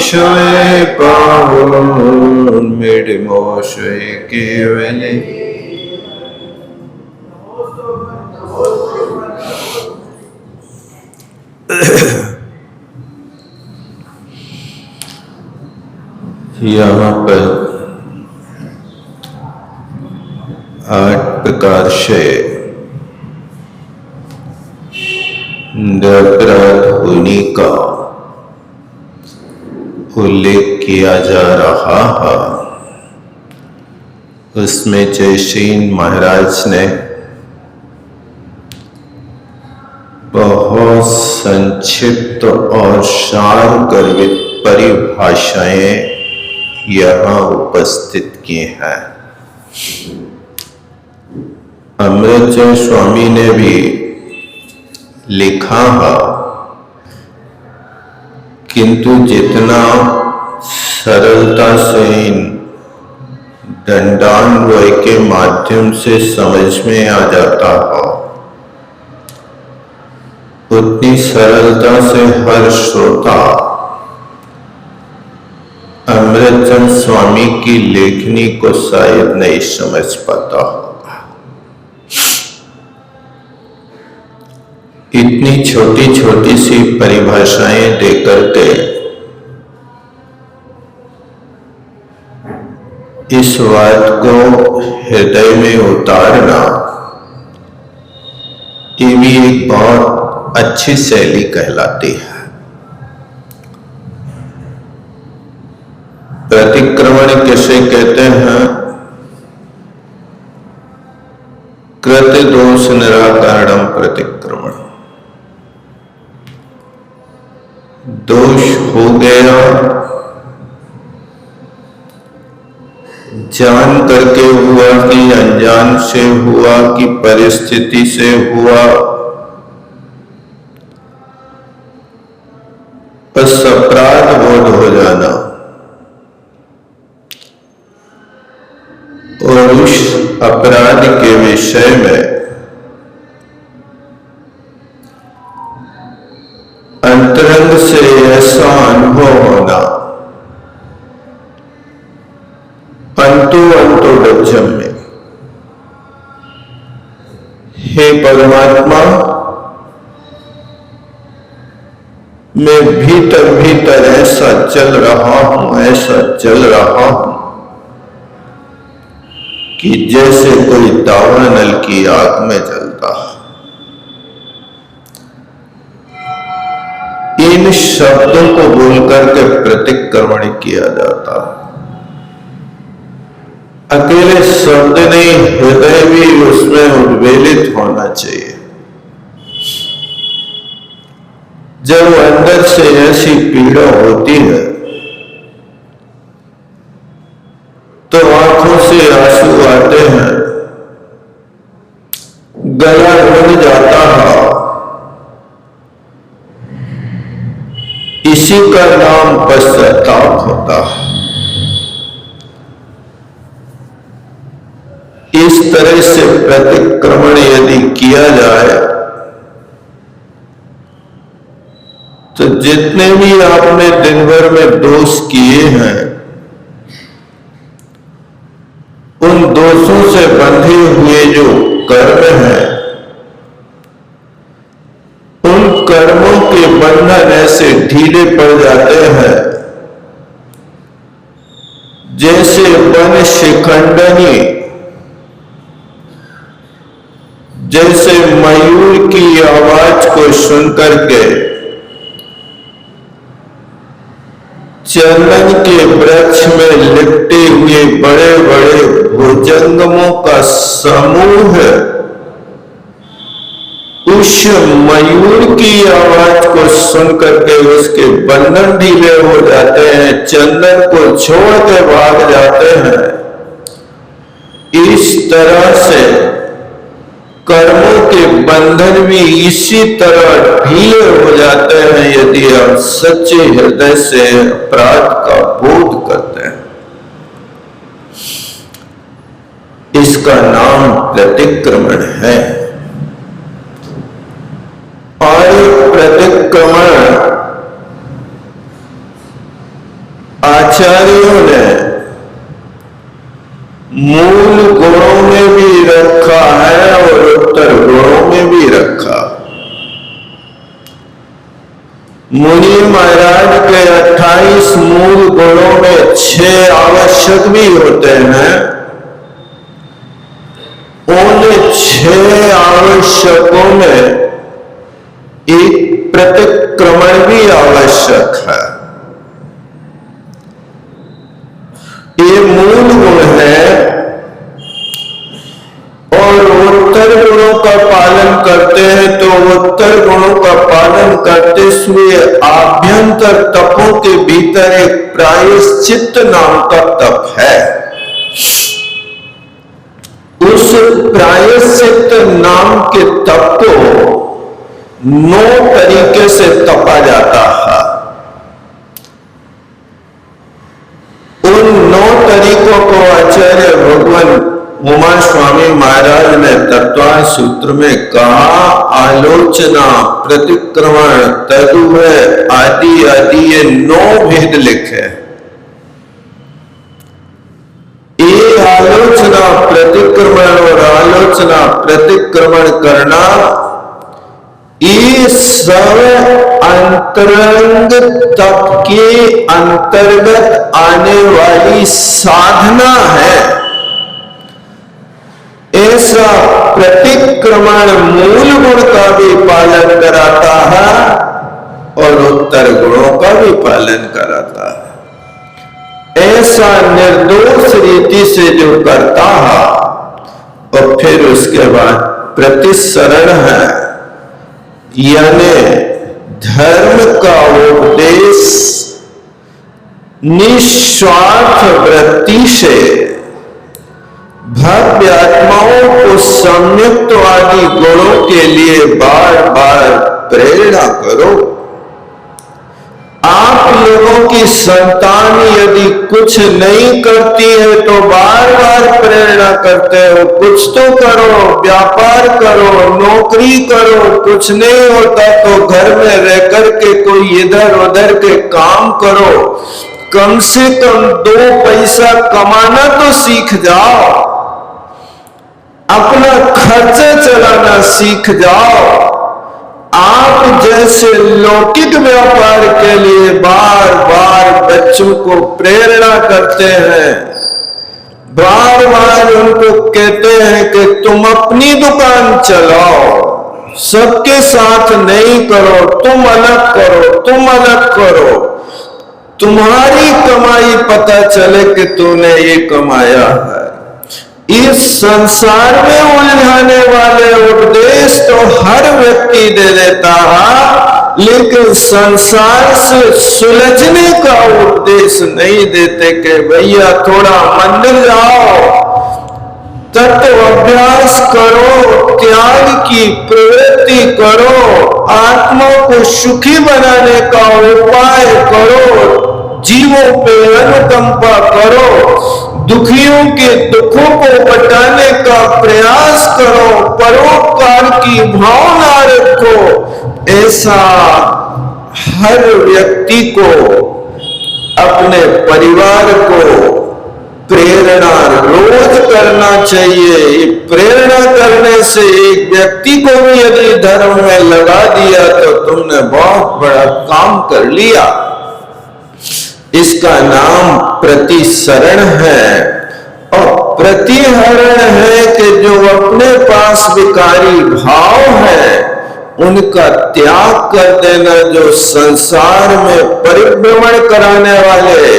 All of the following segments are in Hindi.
ईशोए पावन मिडमोशोए केवले यहाँ पर 8 प्रकार से निरपराध होने का उल्लेख किया जा रहा है। उसमें जयसेन महाराज ने बहुत संक्षिप्त और सार गर्भित परिभाषाएं यहाँ उपस्थित किए हैं। अमृतचंद स्वामी ने भी लिखा है, किंतु जितना सरलता से इन दंडान्वय के माध्यम से समझ में आ जाता हो, उतनी सरलता से हर श्रोता अमृतचंद स्वामी की लेखनी को शायद नहीं समझ पाता होगा। इतनी छोटी छोटी सी परिभाषाएं देकर के इस बात को हृदय में उतारना, ये भी एक बहुत अच्छी शैली कहलाती है। प्रतिक्रमण किसे कहते हैं? कृत दोष निराकरणम प्रतिक्रमण। दोष हो गया, जान करके हुआ कि अनजान से हुआ कि परिस्थिति से हुआ, बस अपराध बोध हो जाना और उस अपराध के विषय में अंतरंग से ऐसा अनुभव होना, अंतो डज्जम में, हे परमात्मा, मैं भीतर भीतर ऐसा चल रहा हूं, ऐसा चल रहा हूं कि जैसे कोई दावण नल की आग में जलता। इन शब्दों को बोलकर के प्रतिक्रमण किया जाता। अकेले शब्द नहीं, हृदय भी उसमें उद्वेलित होना चाहिए। जब अंदर से ऐसी पीड़ा होती है तो आंखों से आंसू आते हैं, गला रुंध जाता है। इसी का नाम पश्चाताप होता है। इस तरह से प्रतिक्रमण यदि किया जाए तो जितने भी आपने दिन भर में दोष किए हैं, उन दोषों से बंधे हुए जो कर्म हैं, उन कर्मों के बंधन ऐसे ढीले पड़ जाते हैं जैसे वन शिखंडनी, जैसे मयूर की आवाज को सुनकर के चंदन के वृक्ष में लिपटे हुए बड़े बड़े भुजंगमों का समूह उस मयूर की आवाज को सुनकर के उसके बंधन ढीले हो जाते हैं, चंदन को छोड़ के भाग जाते हैं। इस तरह से कर्मों के बंधन भी इसी तरह ढीले हो जाते हैं यदि हम सच्चे हृदय से अपराध का बोध करते हैं। इसका नाम प्रतिक्रमण है। और प्रतिक्रमण आचार्यों ने मूल गुणों में भी रखा है और उत्तर गुणों में भी रखा। मुनि महाराज के 28 मूल गुणों में 6 आवश्यक भी होते हैं। उन 6 आवश्यकों में एक प्रतिक्रमण भी आवश्यक है। ये मूल गुण है और उत्तर गुणों का पालन करते हैं तो उत्तर गुणों का पालन करते हुए आभ्यंतर तपों के भीतर एक प्रायश्चित्त नाम का तप है। उस प्रायश्चित्त नाम के तप को 9 तरीके से तपा जाता है। उन 9 तरीकों को आचार्य भगवान उमा स्वामी महाराज ने तत्वार्थ सूत्र में कहा। आलोचना, प्रतिक्रमण, तदुभय आदि आदि ये 9 भेद लिखे। ये आलोचना प्रतिक्रमण और आलोचना प्रतिक्रमण करना ये सब अंतरंग तप के अंतर्गत आने वाली साधना है। ऐसा प्रतिक्रमण मूल गुण का भी पालन कराता है और उत्तर गुणों का भी पालन कराता है। ऐसा निर्दोष रीति से जो करता है और फिर उसके बाद प्रतिसरण है, यानी धर्म का उपदेश निस्वार्थ वृत्ति से भव्य आत्माओं को संयुक्तवादी गुणों के लिए बार बार प्रेरणा करो। आप लोगों की संतान यदि कुछ नहीं करती है तो बार बार प्रेरणा करते हो, कुछ तो करो, व्यापार करो, नौकरी करो। कुछ नहीं होता तो घर में रह करके कोई इधर उधर के काम करो। कम से कम 2 पैसा कमाना तो सीख जाओ, अपना खर्च चलाना सीख जाओ। आप जैसे लौकिक व्यापार के लिए बार बार बच्चों को प्रेरणा करते हैं, बार बार उनको कहते हैं कि तुम अपनी दुकान चलाओ, सबके साथ नहीं करो, तुम अलग करो, तुम अलग करो, तुम्हारी कमाई पता चले कि तूने ये कमाया है। इस संसार में उलझाने वाले उपदेश तो हर व्यक्ति दे देता है, लेकिन संसार से सुलझने का उपदेश नहीं देते कि भैया थोड़ा मंदिर जाओ, तत्व अभ्यास करो, त्याग की प्रवृत्ति करो, आत्मा को सुखी बनाने का उपाय करो, जीवों पे अनुकंपा करो, दुखियों के दुखों को बटाने का प्रयास करो, परोपकार की भावना रखो। ऐसा हर व्यक्ति को, अपने परिवार को प्रेरणा रोज करना चाहिए। प्रेरणा करने से एक व्यक्ति को भी यदि धर्म में लगा दिया तो तुमने बहुत बड़ा काम कर लिया। इसका नाम प्रतिसरण है और प्रतिहरण है कि जो अपने पास विकारी भाव है उनका त्याग कर देना। जो संसार में परिभ्रमण कराने वाले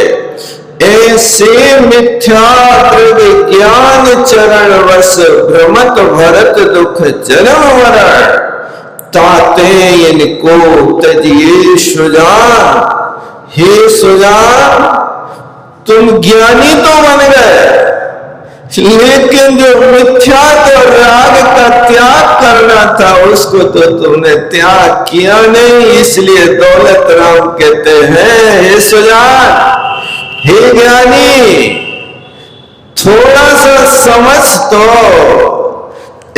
ऐसे मिथ्या ज्ञान चरण वश भ्रमत भरत दुख जन्म मरण, ताते इनको तजिए सुजान। हे सुजान, तुम ज्ञानी तो बन गए, लेकिन जो मिथ्या तो राग का त्याग करना था उसको तो तुमने त्याग किया नहीं। इसलिए दौलत राम कहते हैं, हे सुजान, हे ज्ञानी, थोड़ा सा समझ तो।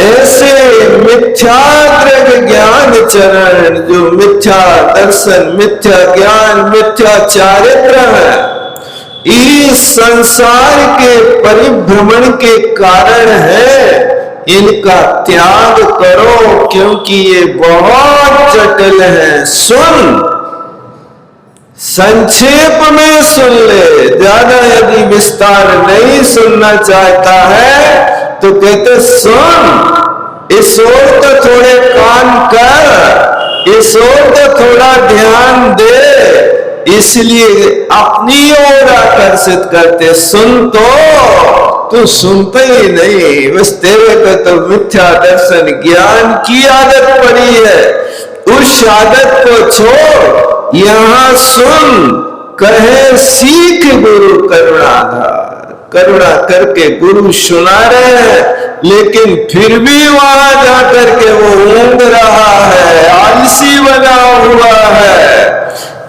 ऐसे मिथ्या ज्ञान चरण, जो मिथ्या दर्शन, मिथ्या ज्ञान, मिथ्या चारित्र है, इस संसार के परिभ्रमण के कारण है, इनका त्याग करो क्योंकि ये बहुत जटिल है। सुन, संक्षेप में सुन ले, ज्यादा यदि विस्तार नहीं सुनना चाहता है तो कहते सुन, इस ओर तो थोड़े कान कर, इस ओर तो थोड़ा ध्यान दे, इसलिए अपनी ओर आकर्षित करते। सुन तो तू सुनते ही नहीं, बस तेरे को तो मिथ्या दर्शन ज्ञान की आदत पड़ी है। उस आदत को छोड़, यहां सुन, कहे सीख गुरु करुणाधार। करुणा करके गुरु सुना रहे हैं, लेकिन फिर भी वहां जाकर के वो ऊँघ रहा है, आलसी बना हुआ है।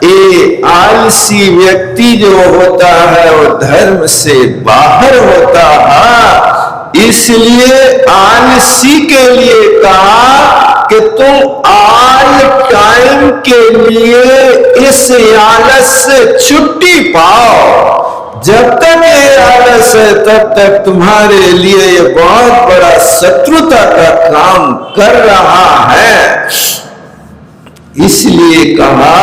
ये आलसी व्यक्ति जो होता है वो धर्म से बाहर होता है। इसलिए आलसी के लिए कहा कि तुम आल टाइम के लिए इस आलस से छुट्टी पाओ। जब तक ये आलस है तब तक तुम्हारे लिए ये बहुत बड़ा शत्रुता का काम कर रहा है। इसलिए कहा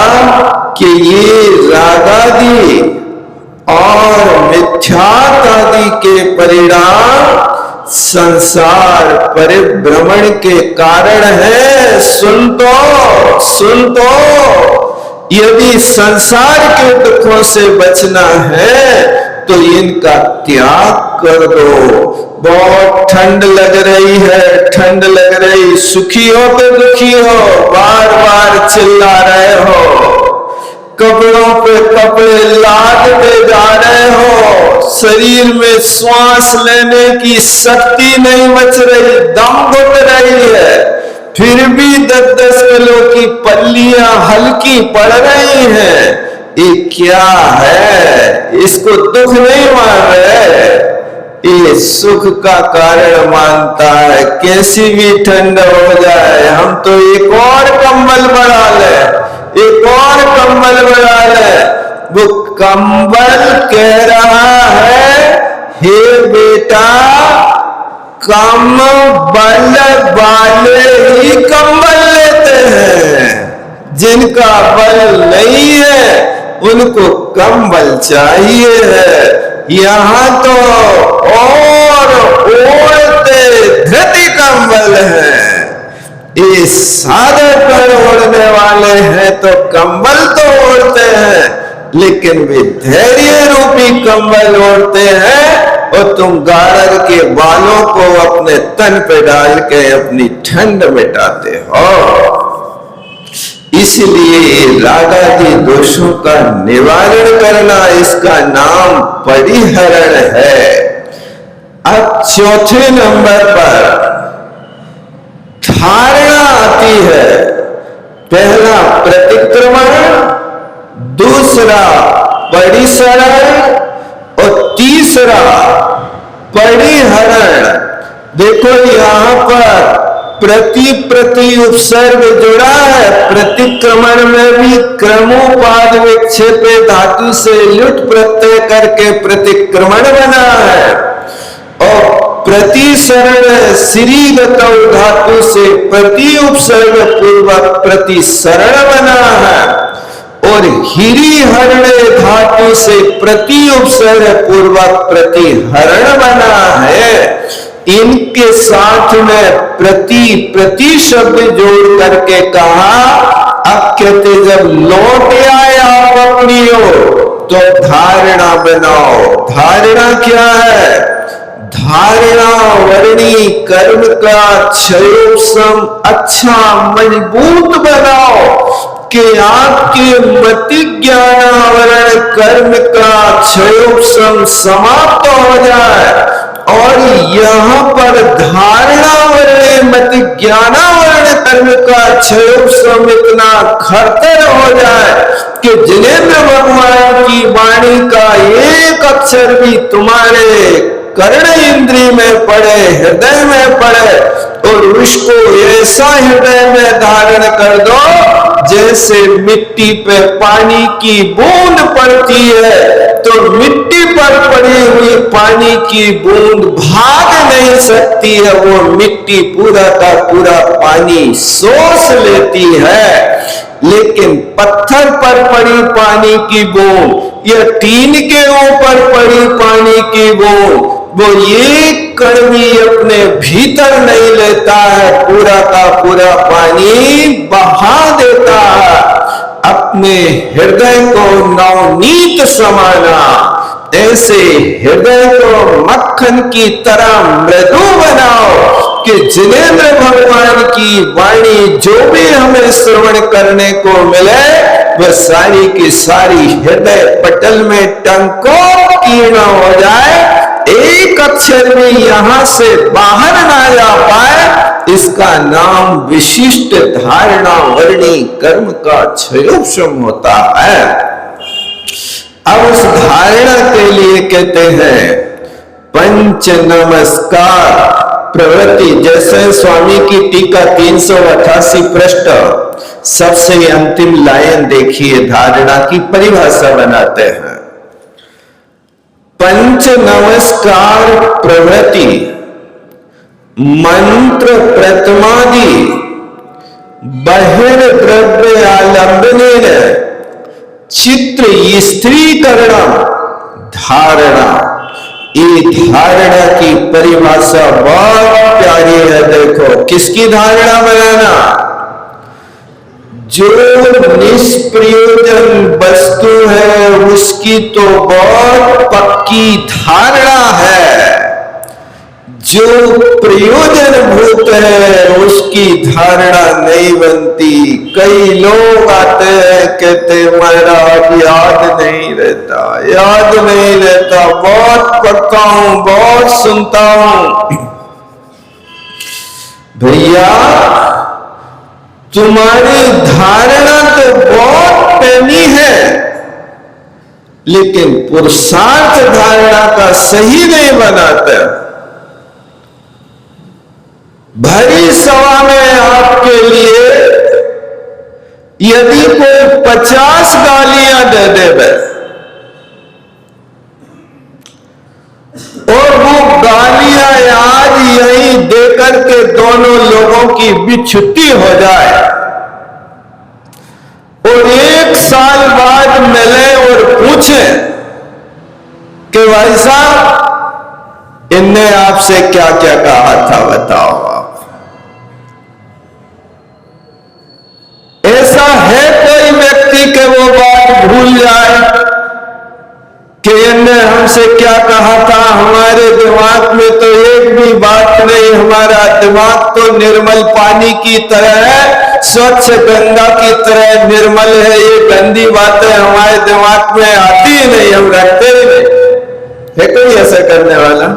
कि ये रागादि और मिथ्यात्व आदि के परिणाम संसार परिभ्रमण के कारण है। सुन तो, यदि संसार के दुखों से बचना है तो इनका त्याग कर दो। बहुत ठंड लग रही है, ठंड लग रही, सुखी हो तो दुखी हो, बार बार चिल्ला रहे हो, कपड़ों पे कपड़े लादते जा रहे हो, शरीर में श्वास लेने की शक्ति नहीं बच रही, दम घुट रही है, फिर भी 10-10 किलो की पल्लियां हल्की पड़ रही हैं। ये क्या है? इसको दुख नहीं मान रहे, ये सुख का कारण मानता है। कैसी भी ठंड हो जाए, हम तो एक और कंबल बढ़ा ले, एक और कंबल बढ़ा ले। वो कंबल कह रहा है, हे बेटा, कम बल वाले ही कंबल लेते हैं, जिनका बल नहीं है उनको कंबल चाहिए है। यहाँ तो और ओढ़ते धृति कंबल है, ये सादे पर ओढ़ने वाले हैं तो कंबल तो ओढ़ते हैं, लेकिन वे धैर्य रूपी कंबल ओढ़ते हैं और तुम गाड़र के बालों को अपने तन पे डाल के अपनी ठंड मिटाते हो। इसलिए रागादि दोषों का निवारण करना, इसका नाम परिहरण है। अब चौथे नंबर पर धारणा आती है। पहला प्रतिक्रमण, दूसरा परिसरण और तीसरा परिहरण। देखो यहाँ पर प्रति उपसर्ग जुड़ा है। प्रतिक्रमण में भी क्रमोपाद विक्षेपे धातु से लुट प्रत्यय करके प्रतिक्रमण बना है, और प्रतिसरण श्रीगत धातु से प्रति उपसर्ग पूर्वक प्रतिसरण बना है, और हिरिहरणे धातु से प्रति उपसर्ग पूर्वक प्रतिहरण बना है। इनके साथ में प्रति शब्द जोड़ करके कहा। अब कहते जब लौट आए आप अपनी ओर तो धारणा बनाओ। धारणा क्या है? धारणा वर्णी कर्म का क्षयोपशम अच्छा मजबूत बनाओ कि आपके मति ज्ञानावरण कर्म का क्षयोपशम समाप्त हो जाए। और यहाँ पर धारणावरण मति ज्ञानावरण कर्म का क्षयोपशम इतना खरतर हो जाए कि जिनेंद्र भगवान की वाणी का एक अक्षर भी तुम्हारे कर्ण इंद्री में पड़े, हृदय में पड़े, और उसको ऐसा हृदय में धारण कर दो जैसे मिट्टी पे पानी की बूंद पड़ती है तो मिट्टी पर पड़ी हुई पानी की बूंद भाग नहीं सकती है, वो मिट्टी पूरा का पूरा पानी सोख लेती है। लेकिन पत्थर पर पड़ी पानी की बूंद या टीन के ऊपर पड़ी पानी की बूंद, वो एक कण भी अपने भीतर नहीं लेता है, पूरा का पूरा पानी बहा देता है। अपने हृदय को नवनीत समाना, ऐसे हृदय को मक्खन की तरह मृदु बनाओ कि जिनेंद्र भगवान की वाणी जो भी हमें श्रवण करने को मिले वह सारी की सारी हृदय पटल में टंकोकीर्ण हो जाए, एक अक्षर भी यहां से बाहर ना जा पाए। इसका नाम विशिष्ट धारणा वर्णी कर्म का क्षयोपशम होता है। अब उस धारणा के लिए कहते हैं पंच नमस्कार प्रवृत्ति। जैसे स्वामी की टीका 388 पृष्ठ, सबसे अंतिम लाइन देखिए, धारणा की परिभाषा बनाते हैं। पंच नमस्कार प्रवृत्ति मंत्र प्रथमादि बहिर्द्रव्य आलंबनेन चित्र स्त्रीकरणम धारणा। ये धारणा की परिभाषा बहुत प्यारी है। देखो किसकी धारणा बनाना, जो निष्प्रयोजन वस्तु है उसकी तो बहुत पक्की धारणा है, जो प्रयोजन भूत है उसकी धारणा नहीं बनती। कई लोग आते हैं कहते महाराज याद नहीं रहता, याद नहीं रहता, बहुत पढ़ता हूं, बहुत सुनता हूं। भैया तुम्हारी धारणा तो बहुत पैनी है, लेकिन पुरुषार्थ धारणा का सही नहीं बनाते। भरी सभा में आपके लिए यदि कोई 50 गालियां दे देवे और वो गालियां आज यहीं देकर के दोनों लोगों की बिछुट्टी हो जाए और 1 साल बाद मिले और पूछे कि भाई साहब इनने आपसे क्या क्या कहा था बताओ आप। ऐसा है कोई व्यक्ति कि वो बात भूल जाए कि इनने हमसे क्या कहा था? हमारे दिमाग में तो एक भी बात नहीं, हमारा दिमाग तो निर्मल पानी की तरह है, स्वच्छ गंगा की तरह निर्मल है। ये गंदी बातें हमारे दिमाग में आती ही नहीं, हम रखते ही नहीं। है कोई ऐसा करने वाला?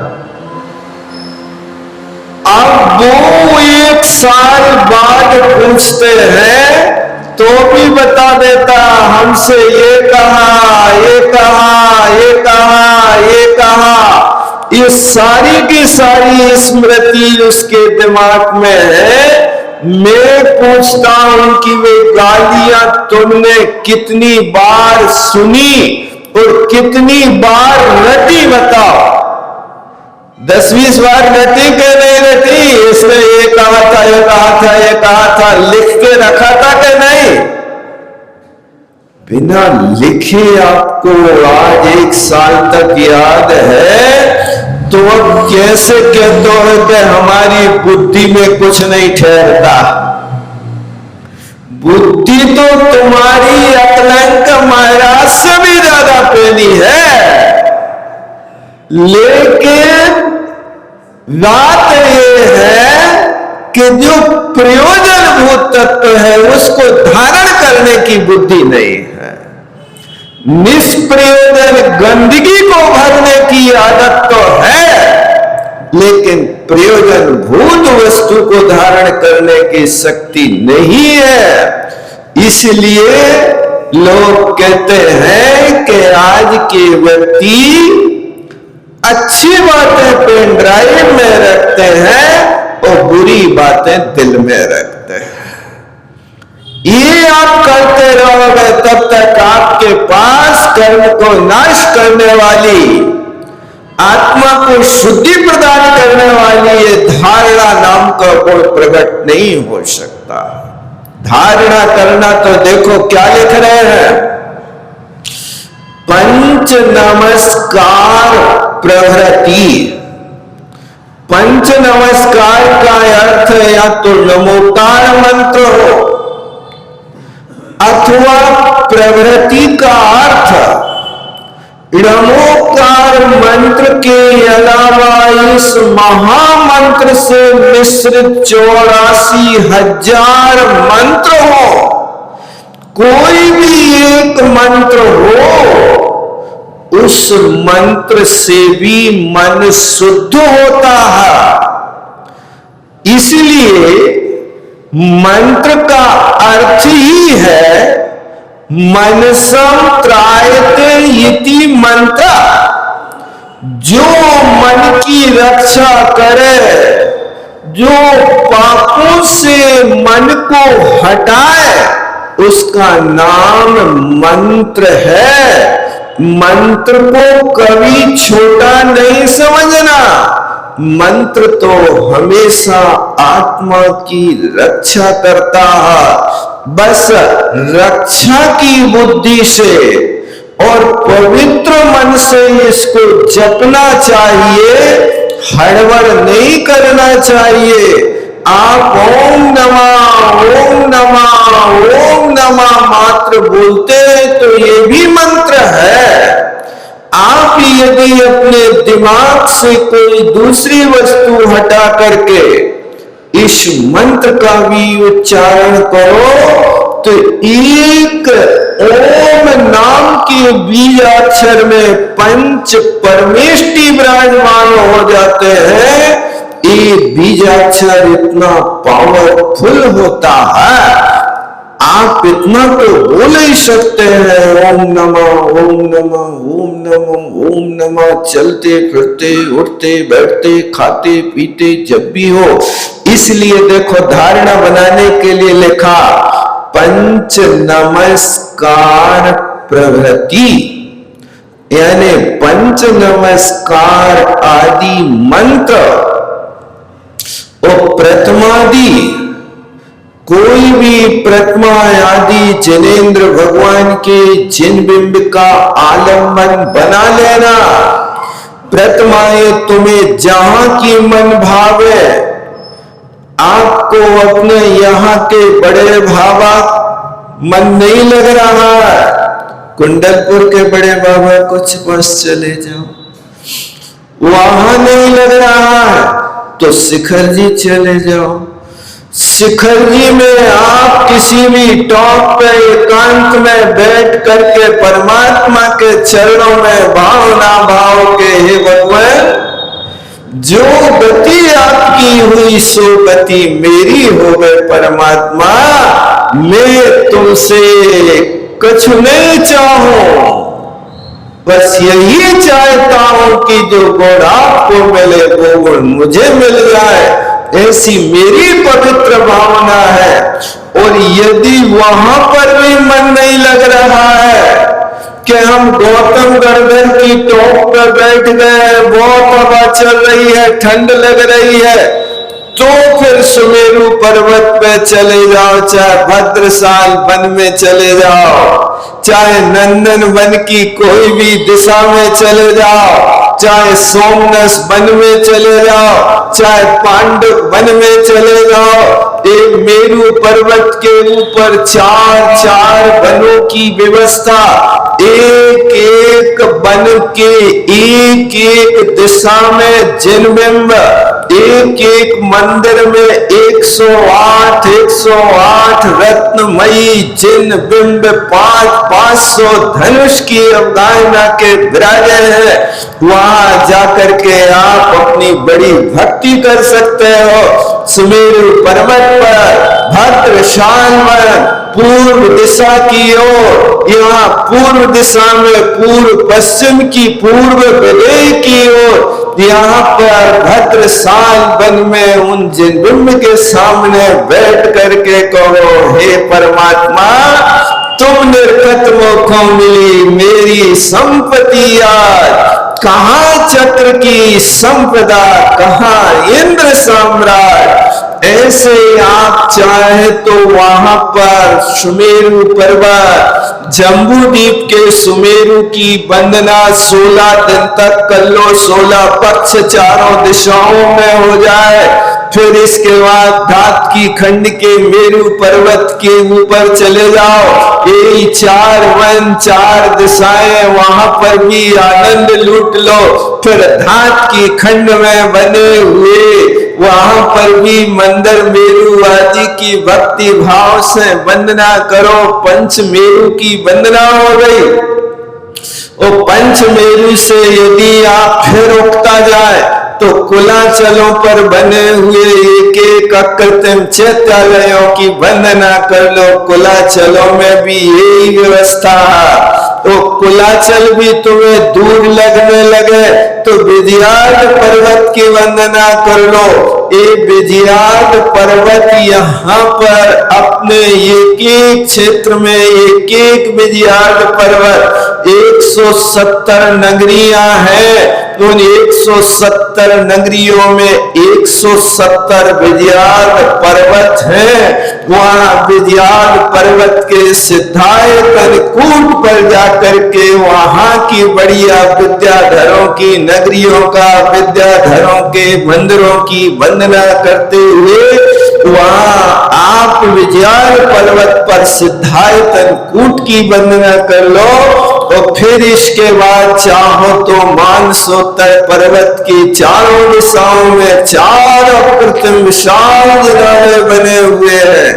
अब वो 1 साल बाद पूछते हैं तो भी बता देता हमसे ये कहा, ये कहा, ये कहा, ये कहा। ये सारी की सारी स्मृति उसके दिमाग में है। मैं पूछता हूं कि वे गालियां तुमने कितनी बार सुनी और कितनी बार रटी बताओ। 10-20 बार रटी के नहीं रटी? इसने ये कहा था, ये कहा था, ये कहा था, लिख के रखा था कि नहीं? बिना लिखे आपको आज 1 साल तक याद है तो अब कैसे कहते हो कि हमारी बुद्धि में कुछ नहीं ठहरता? बुद्धि तो तुम्हारी अकलंक महाराज से भी ज्यादा पैनी है, लेकिन बात यह है कि जो प्रयोजनभूत तत्व है उसको धारण करने की बुद्धि नहीं है। निष्प्रयोजन गंदगी को भरने की आदत तो है, लेकिन प्रयोजनभूत वस्तु को धारण करने की शक्ति नहीं है। इसलिए लोग कहते हैं कि आज के व्यक्ति अच्छी बातें पेन ड्राइव में रखते हैं और बुरी बातें दिल में रखते हैं। ये आप करते रहोगे तब तक आपके पास कर्म को नाश करने वाली, आत्मा को शुद्धि प्रदान करने वाली ये धारणा नाम का कोई प्रकट नहीं हो सकता। धारणा करना तो देखो क्या लिख रहे हैं, पंच नमस्कार प्रभृति। पंच नमस्कार का अर्थ या तो नमोकार मंत्र हो अथवा प्रभृति का अर्थ नमोकार मंत्र के अलावा इस महामंत्र से मिश्रित 84,000 मंत्र हो, कोई भी एक मंत्र हो, उस मंत्र से भी मन शुद्ध होता है। इसलिए मंत्र का अर्थ ही है मनसम त्रायते इति मंत्र, जो मन की रक्षा करे, जो पापों से मन को हटाए, उसका नाम मंत्र है। मंत्र को कभी छोटा नहीं समझना, मंत्र तो हमेशा आत्मा की रक्षा करता है। बस रक्षा की बुद्धि से और पवित्र मन से इसको जपना चाहिए, हड़बड़ नहीं करना चाहिए। आप ओम नमः ओम नमः ओम नमः मात्र बोलते हैं तो ये भी मंत्र है। आप यदि अपने दिमाग से कोई दूसरी वस्तु हटा करके इस मंत्र का भी उच्चारण करो तो एक ओम नाम के बीजाक्षर में पंच परमेष्टि विराजमान हो जाते हैं। ये बीजाक्षर इतना पावरफुल होता है, आप इतना तो बोल ही सकते हैं ओम नमः ओम नमः ओम नमः ओम नमः, चलते फिरते उठते बैठते खाते पीते जब भी हो। इसलिए देखो धारणा बनाने के लिए लिखा पंच नमस्कार प्रभृति, यानी पंच नमस्कार आदि मंत्र और प्रथमादि, कोई भी प्रतिमा आदि जिनेंद्र भगवान के जिन बिंब का आलम्बन बना लेना। प्रतिमाएं तुम्हें जहां की मन भावे, आपको अपने यहाँ के बड़े बाबा मन नहीं लग रहा है, कुंडलपुर के बड़े बाबा कुछ बस चले जाओ, वहां नहीं लग रहा है तो शिखर जी चले जाओ। शिखर जी में आप किसी भी टॉप पे एकांत में बैठ करके परमात्मा के चरणों में भावना भाव के, हे भगवान जो गति आपकी हुई सो गति मेरी हो गए परमात्मा, मैं तुमसे कुछ नहीं चाहूं, बस यही चाहता हूं कि जो गुण आपको मिले वो गुण मुझे मिल जाए, ऐसी मेरी पवित्र भावना है। और यदि वहां पर भी मन नहीं लग रहा है कि हम गौतम गर्दन की टॉप पर बैठ गए, बहुत हवा चल रही है, ठंड लग रही है, तो फिर सुमेरु पर्वत पे चले जाओ, चाहे भद्रशाल वन में चले जाओ, चाहे नंदन वन की कोई भी दिशा में चले जाओ, चाहे सोमनस वन में चले जाओ, चाहे पांडव वन में चले जाओ। एक मेरु पर्वत के ऊपर 4 वनों की व्यवस्था, एक एक वन के एक एक दिशा में जिन बिंब, एक एक मंदिर में 108 रत्नमयी जिन बिंब 500 धनुष की अवगाहना के विराजे हैं। वहां जाकर के आप अपनी बड़ी भक्ति कर सकते हो। सुमेरु पर्वत पर भद्रशाल वन पूर्व दिशा की ओर, यहाँ पूर्व दिशा में पूर्व पश्चिम की पूर्व विदेह की ओर यहाँ पर भद्रसाल वन में उन जिनबिंब के सामने बैठ करके कहो, हे परमात्मा, तुम निर्गत मुखों मिली मेरी संपत्ति आज, कहाँ चक्र की संपदा, कहाँ इंद्र साम्राट। ऐसे आप चाहे तो वहां पर सुमेरु पर्वत, जम्बू द्वीप के सुमेरु की वंदना 16 दिन तक कर लो, 16 पक्ष चारों दिशाओं में हो जाए। फिर इसके बाद धात की खंड के मेरु पर्वत के ऊपर चले जाओ, यही 4 वन 4 दिशाएं, वहां पर भी आनंद लूट लो। फिर धात की खंड में बने हुए वहां पर भी मंदिर मेरु आदि की भक्ति भाव से वंदना करो। पंच मेरु की वंदना हो गई। और पंच मेरु से यदि आप फिर उगता जाए तो कुलाचलों पर बने हुए एक एक अकृत्रिम चैत्यालयों की वंदना कर लो। कुलाचलों में भी यही व्यवस्था है। तो कुलाचल भी तुम्हें दूर लगने लगे तो विजयाद पर्वत की वंदना कर लो। एक विजयाद पर्वत यहाँ पर अपने एक एक क्षेत्र में एक एक विजयाद पर्वत, 170 नगरियां हैं। उन 170 नगरियों में 170 विजयाद पर्वत हैं। वहां विजयाद पर्वत के सिद्धायतन कूट पर जाकर के वहां की बढ़िया विद्याधरों की नगरियों का, विद्याधरों के मंदिरों की वंदना करते हुए वहां आप विजयाद पर्वत पर सिद्धायतन कूट की वंदना कर लो। और फिर इसके बाद चाहो तो मानसोत्तर पर्वत की चारों दिशाओं में 4 अप्रतिम विशाल जगह बने हुए हैं।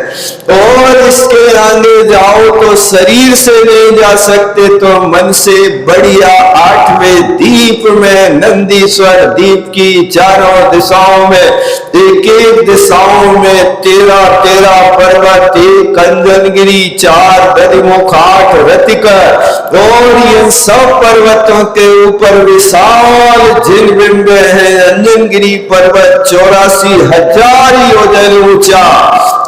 और इसके आगे जाओ तो शरीर से नहीं जा सकते तो मन से बढ़िया 8वें द्वीप में नंदीश्वर द्वीप की चारों दिशाओं में एक एक दिशाओं में 13 पर्वत, 1 अंजनगिरी, 4 दधिमुख, 8 रतिकर। और ये सब पर्वतों के ऊपर विशाल जिनबिंब है। अंजनगिरी पर्वत 84,000 योजन ऊंचा,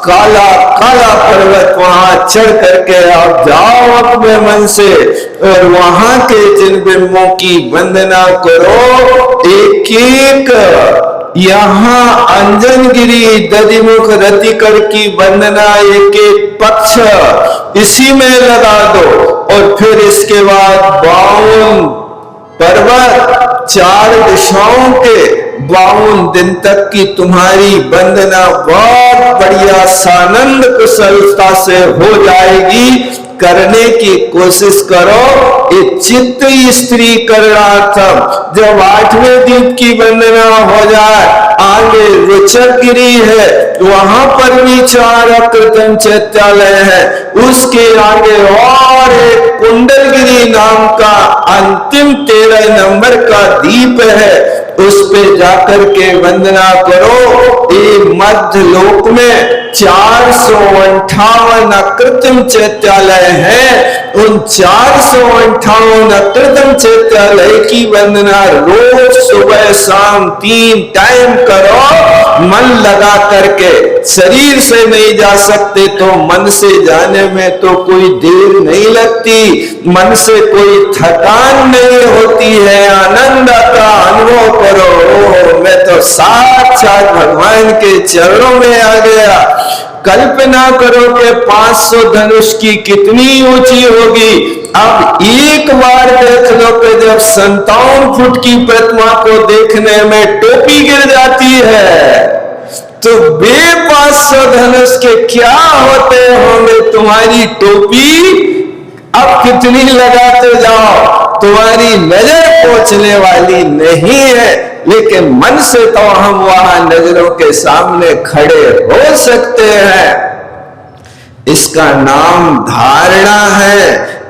काला काला पर्वत, वहां चढ़ करके आप जाओ अपने मन से और वहां के जिनबिंबों की वंदना करो। एक एक यहाँ अंजनगिरी, दधिमुख, रतिकर की वंदना एक एक पक्ष इसी में लगा दो। और फिर इसके बाद 52 पर्वत 4 दिशाओं के 52 दिन तक की तुम्हारी वंदना बहुत बढ़िया सानंद कुशलता से हो जाएगी। करने की कोशिश करो। ये चित्त स्त्री करणार्थम, जब 8वें द्वीप की वंदना हो जाए, आगे रुचकगिरी है, वहां पर भी 4 अकृत्रिम चैत्यालय है। उसके आगे और एक कुंडलगिरी नाम का अंतिम 13 नंबर का द्वीप है, उस पे जाकर के वंदना करो। ये मध्य लोक में 458 अकृत्रिम चैत्यालय है। उन 458 अकृत्रिम चैत्यालय की वंदना रोज सुबह शाम 3 टाइम करो, मन लगा करके। शरीर से नहीं जा सकते तो मन से जाने में तो कोई देर नहीं लगती, मन से कोई थकान नहीं होती है, आनंद का अनुभव करो। मैं तो साक्षात भगवान के चरणों में आ गया। कल्पना करो कि 500 धनुष की कितनी ऊंची होगी। अब एक बार देख लो कि जब 57 फुट की प्रतिमा को देखने में टोपी गिर जाती है तो बे 500 धनुष के क्या होते होंगे तुम्हारी टोपी। अब कितनी लगाते जाओ, तुम्हारी नजर पहुंचने वाली नहीं है, लेकिन मन से तो हम वहां नजरों के सामने खड़े हो सकते हैं। इसका नाम धारणा है।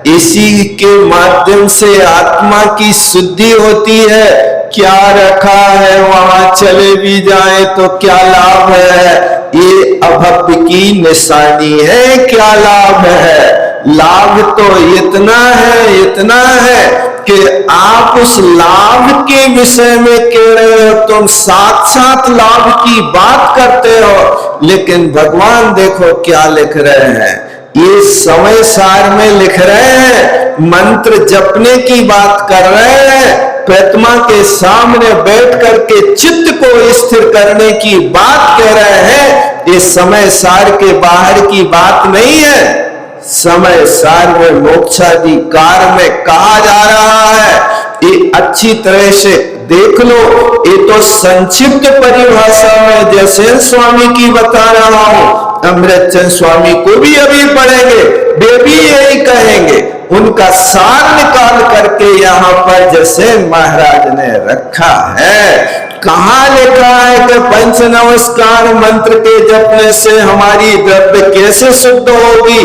इसी के माध्यम से आत्मा की शुद्धि होती है। क्या रखा है वहां चले भी जाए तो क्या लाभ है, ये अभक्ति की निशानी है। क्या लाभ है? लाभ तो इतना है कि आप उस लाभ के विषय में कह रहे हो, तुम साक्षात लाभ की बात करते हो, लेकिन भगवान देखो क्या लिख रहे हैं, ये समय सार में लिख रहे हैं, मंत्र जपने की बात कर रहे हैं, प्रतिमा के सामने बैठ करके चित्त को स्थिर करने की बात कह रहे हैं। ये समय सार के बाहर की बात नहीं है। समय सार में मोक्षाधिकार में कहा जा रहा है, ये अच्छी तरह से देख लो। ये तो संक्षिप्त परिभाषा में जैसे स्वामी की बता रहा हूं, अमृतचंद स्वामी को भी अभी पढ़ेंगे, वे भी यही कहेंगे। उनका सार निकाल करके यहाँ पर जैसे महाराज ने रखा है। कहाँ लिखा है कि पंच नमस्कार मंत्र के जपने से हमारी द्रव्य कैसे शुद्ध होगी?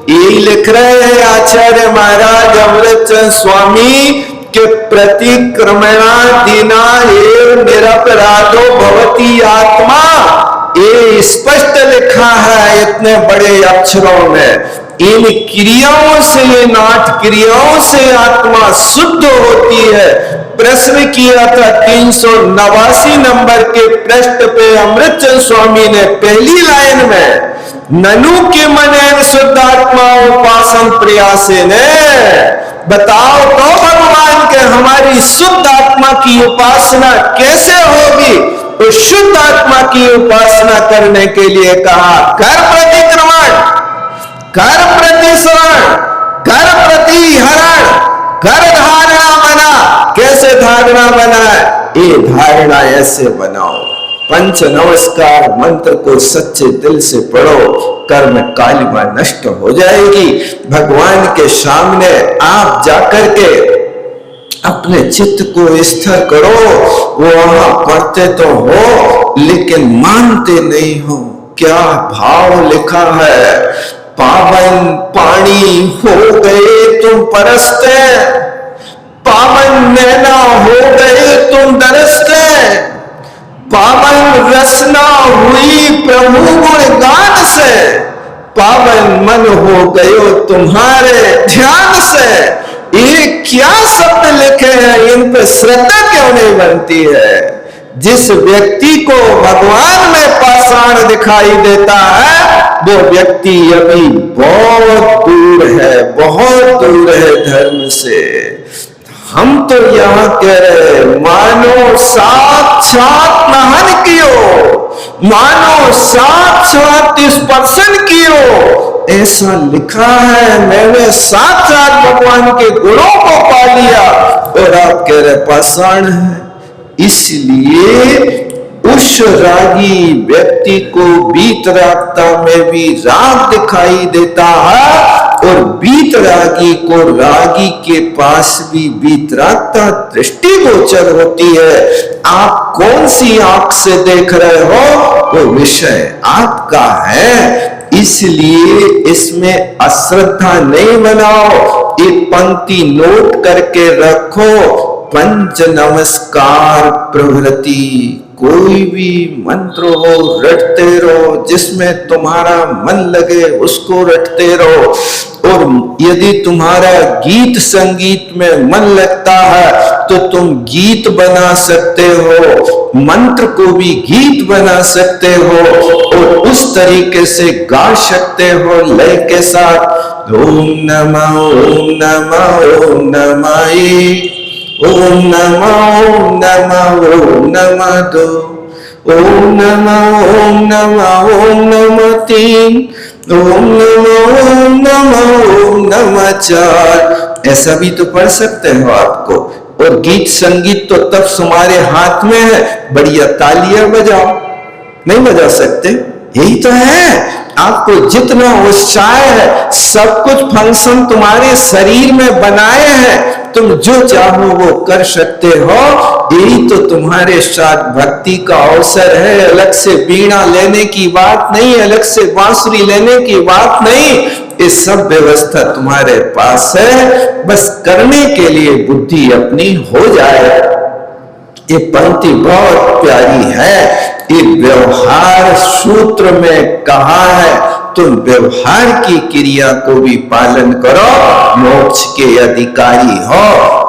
यही लिख रहे हैं आचार्य महाराज अमृतचंद स्वामी के प्रतिक्रमणा दीना एव निरपराधो भवती आत्मा। ये स्पष्ट लिखा है इतने बड़े अक्षरों में। इन क्रियाओं से, इन 8 क्रियाओं से आत्मा शुद्ध होती है। प्रश्न किया था 389 नंबर के पृष्ठ पे अमृतचंद स्वामी ने पहली लाइन में, ननु के मन शुद्ध आत्मा उपासन प्रयास ने। बताओ तो भगवान के हमारी शुद्ध आत्मा की उपासना कैसे होगी? तो शुद्ध आत्मा की उपासना करने के लिए कहा, कर प्रतिक्रमण, कर प्रतिश्रवण, कर प्रतिहरण, कर धारणा बना। कैसे धारणा बना है? ये धारणा ऐसे बनाओ, पंच नमस्कार मंत्र को सच्चे दिल से पढ़ो, कर्म कालिमा नष्ट हो जाएगी। भगवान के सामने आप जाकर के अपने चित्त को स्थिर करो। वो वहां पढ़ते तो हो लेकिन मानते नहीं हो। क्या भाव लिखा है, पावन पानी हो गए तुम परसते, पावन नैना हो गए तुम दरसते, पावन रसना हुई प्रभु गुण गान से, पावन मन हो गयो तुम्हारे ध्यान से। ये क्या शब्द लिखे हैं, इन पर श्रद्धा क्यों नहीं बनती है? जिस व्यक्ति को भगवान में पाषाण दिखाई देता है, वो व्यक्ति अभी बहुत दूर है, बहुत दूर है धर्म से। हम तो यहाँ कह रहे, मानो साक्षात नहन कियो, मानो साक्षात स्पर्शन कियो। ऐसा लिखा है, मैंने साक्षात भगवान के गुणों को पा लिया, और आप कह रहे पाषाण है। इसलिए उस रागी व्यक्ति को वीतरागता में भी राग दिखाई देता है, और वीतरागी को रागी के पास भी वीतरागता दृष्टिगोचर होती है। आप कौन सी आंख से देख रहे हो, वो विषय आपका है। इसलिए इसमें अश्रद्धा नहीं बनाओ। एक पंक्ति नोट करके रखो, पंच नमस्कार प्रभृति, कोई भी मंत्र हो रटते रहो, जिसमें तुम्हारा मन लगे उसको रटते रहो। और यदि तुम्हारा गीत संगीत में मन लगता है तो तुम गीत बना सकते हो, मंत्र को भी गीत बना सकते हो, और उस तरीके से गा सकते हो लय के साथ। ओम नमः ओम नमः ओम नमः, ओम नमः ओम नमः ओम नमः दो, ओम नमः ओम नमः ओम नमः तीन, ओम नमः ओम नमः ओम नमः चार। ऐसा भी तो पढ़ सकते हो आपको। और गीत संगीत तो तब तुम्हारे हाथ में है, बढ़िया तालियां बजाओ। नहीं बजा सकते? यही तो है, आपको जितना उत्साह है, सब कुछ फंक्शन तुम्हारे शरीर में बनाए हैं, तुम जो चाहो वो कर सकते हो। यही तो तुम्हारे साथ भक्ति का अवसर है। अलग से वीणा लेने की बात नहीं, अलग से बांसुरी लेने की बात नहीं, ये सब व्यवस्था तुम्हारे पास है, बस करने के लिए बुद्धि अपनी हो जाए। ये पंक्ति बहुत प्यारी है। ये व्यवहार सूत्र में कहा है तुम व्यवहार की क्रिया को भी पालन करो, मोक्ष के अधिकारी हो।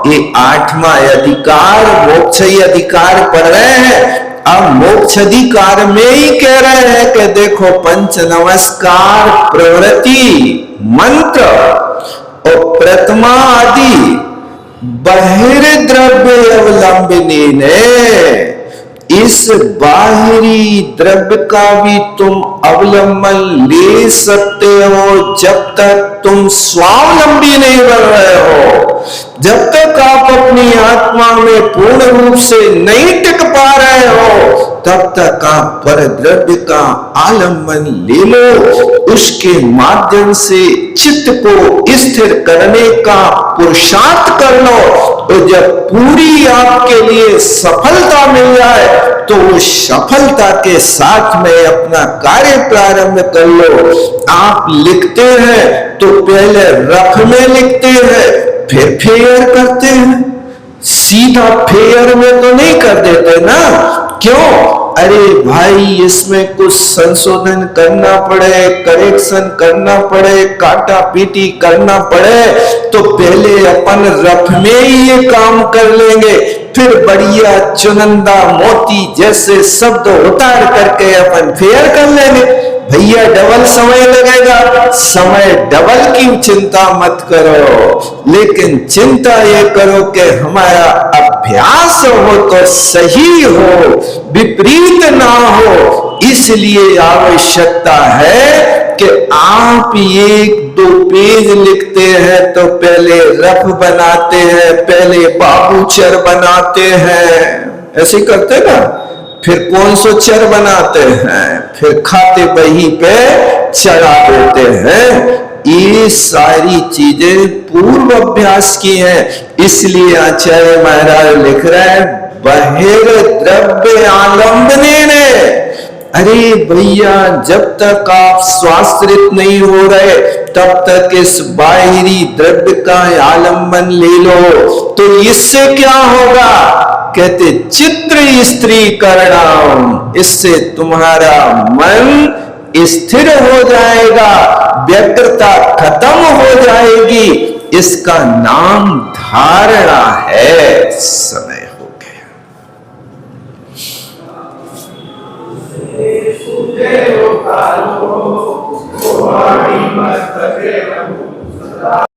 ये 8वां अधिकार मोक्ष अधिकार पढ़ रहे हैं। अब मोक्ष अधिकार में ही कह रहे हैं कि देखो पंच नमस्कार प्रवृत्ति मंत्र और प्रथमा आदि बहिर्द्रव्य अवलंबनी ने इस बाहरी द्रव्य का भी तुम अवलंबन ले सकते हो जब तक तुम स्वावलंबी नहीं बन रहे हो। जब तक आप अपनी आत्मा में पूर्ण रूप से नहीं टिक पा रहे हो तब तक आप पर द्रव्य का आलंबन ले लो, उसके माध्यम से चित्त को स्थिर करने का पुरुषार्थ कर लो। तो जब पूरी आपके लिए सफलता मिल जाए तो उस सफलता के साथ में अपना कार्य प्रारंभ कर लो। आप लिखते हैं तो पहले रफ में लिखते हैं, फिर फेयर करते हैं। सीधा फेयर में तो नहीं कर देते ना, क्यों? अरे भाई इसमें कुछ संशोधन करना पड़े, करेक्शन करना पड़े, काटा पीटी करना पड़े तो पहले अपन रफ में ही ये काम कर लेंगे, फिर बढ़िया चुनिंदा मोती जैसे शब्द उतार करके अपन फेयर कर लेंगे। भैया डबल समय लगेगा, समय डबल की चिंता मत करो, लेकिन चिंता ये करो कि हमारा अभ्यास हो तो सही हो, विपरीत ना हो। इसलिए आवश्यकता है कि आप 1-2 पेज लिखते हैं तो पहले रफ बनाते हैं, पहले बाबूचर बनाते हैं, ऐसे करते ना, फिर कौन सो चर बनाते हैं, फिर खाते बही पे चढ़ा देते हैं। ये सारी चीजें पूर्व अभ्यास की हैं। इसलिए आचार्य महाराज लिख रहे हैं बहिर्द्रव्य आलंबने ने। अरे भैया जब तक आप स्वाश्रित नहीं हो रहे तब तक इस बाहरी द्रव्य का आलंबन ले लो। तो इससे क्या होगा? कहते चित्र स्त्रीकरणम, इससे तुम्हारा मन स्थिर हो जाएगा, व्यग्रता खत्म हो जाएगी। इसका नाम धारणा है। समय हो गया।